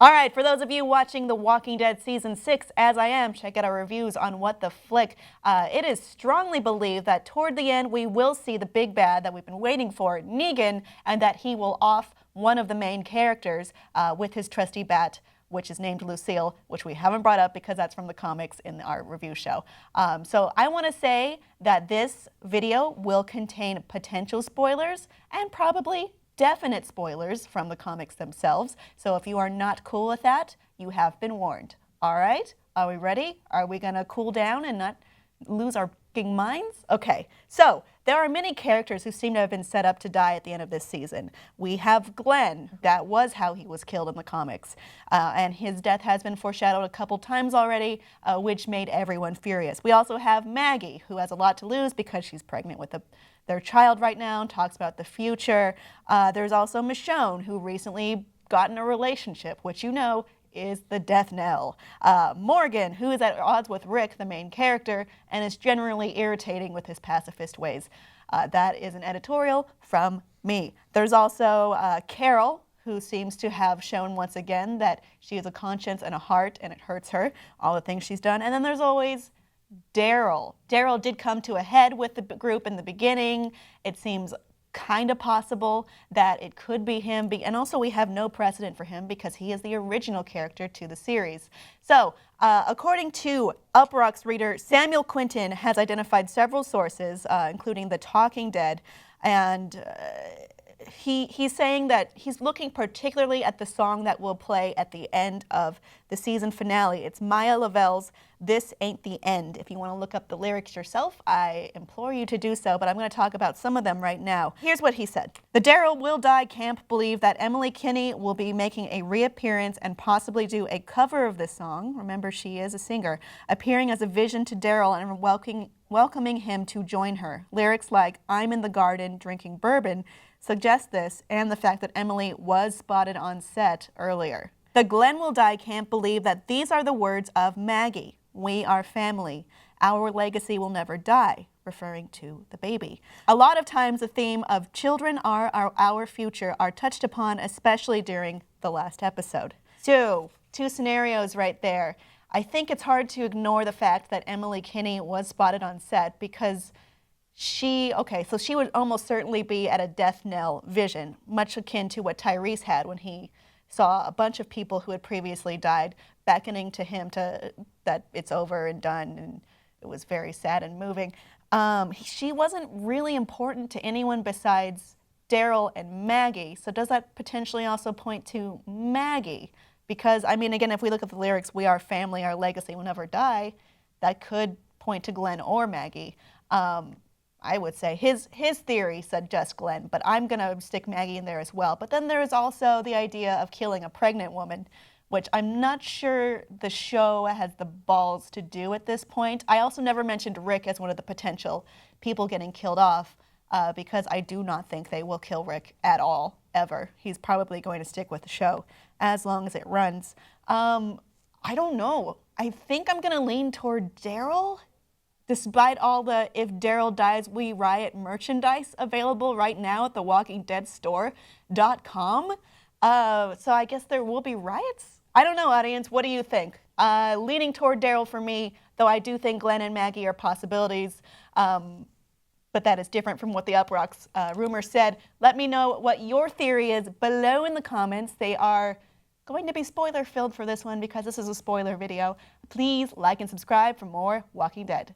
All right, for those of you watching The Walking Dead Season 6, as I am, check out our reviews on What the Flick. It is strongly believed that toward the end we will see the big bad that we've been waiting for, Negan, and that he will off one of the main characters with his trusty bat, which is named Lucille, which we haven't brought up because that's from the comics in our review show. So I want to say that this video will contain potential spoilers and probably definite spoilers from the comics themselves. So if you are not cool with that, you have been warned. All right, are we ready? Are we gonna cool down and not lose our fucking minds? Okay, so there are many characters who seem to have been set up to die at the end of this season. We have Glenn, that was how he was killed in the comics. And his death has been foreshadowed a couple times already, which made everyone furious. We also have Maggie, who has a lot to lose because she's pregnant with their child right now and talks about the future. There's also Michonne, who recently got in a relationship, which you know is the death knell. Morgan, who is at odds with Rick, the main character, and is generally irritating with his pacifist ways. That is an editorial from me. There's also Carol, who seems to have shown once again that she has a conscience and a heart and it hurts her, all the things she's done. And then there's always Daryl. Daryl did come to a head with the group in the beginning. It seems kind of possible that it could be him, and also we have no precedent for him because he is the original character to the series. So, according to Uproxx reader Samuel Quinton has identified several sources, including The Talking Dead, and he's saying that he's looking particularly at the song that will play at the end of the season finale. It's Maya Lavelle's "This Ain't the End." If you want to look up the lyrics yourself, I implore you to do so, but I'm going to talk about some of them right now. Here's what he said. The Daryl Will Die camp believe that Emily Kinney will be making a reappearance and possibly do a cover of this song. Remember, she is a singer, appearing as a vision to Daryl and welcoming him to join her. Lyrics like "I'm in the garden drinking bourbon" suggest this, and the fact that Emily was spotted on set earlier. The Glenn Will Die camp believe that these are the words of Maggie. "We are family. Our legacy will never die," referring to the baby. A lot of times the theme of children are our future are touched upon, especially during the last episode. So, two scenarios right there. I think it's hard to ignore the fact that Emily Kinney was spotted on set because she would almost certainly be at a death knell vision, much akin to what Tyrese had when he saw a bunch of people who had previously died beckoning to him that it's over and done, and it was very sad and moving. She wasn't really important to anyone besides Daryl and Maggie, so does that potentially also point to Maggie? Because, I mean, again, if we look at the lyrics, "We are family, our legacy will never die," that could point to Glenn or Maggie. I would say his theory said just Glenn, but I'm going to stick Maggie in there as well. But then there is also the idea of killing a pregnant woman, which I'm not sure the show has the balls to do at this point. I also never mentioned Rick as one of the potential people getting killed off because I do not think they will kill Rick at all, ever. He's probably going to stick with the show as long as it runs. I don't know. I think I'm going to lean toward Daryl. Despite all the "If Daryl Dies, We Riot" merchandise available right now at thewalkingdeadstore.com. So I guess there will be riots? I don't know, audience. What do you think? Leaning toward Daryl for me, though I do think Glenn and Maggie are possibilities. But that is different from what the Uproxx rumor said. Let me know what your theory is below in the comments. They are going to be spoiler-filled for this one because this is a spoiler video. Please like and subscribe for more Walking Dead.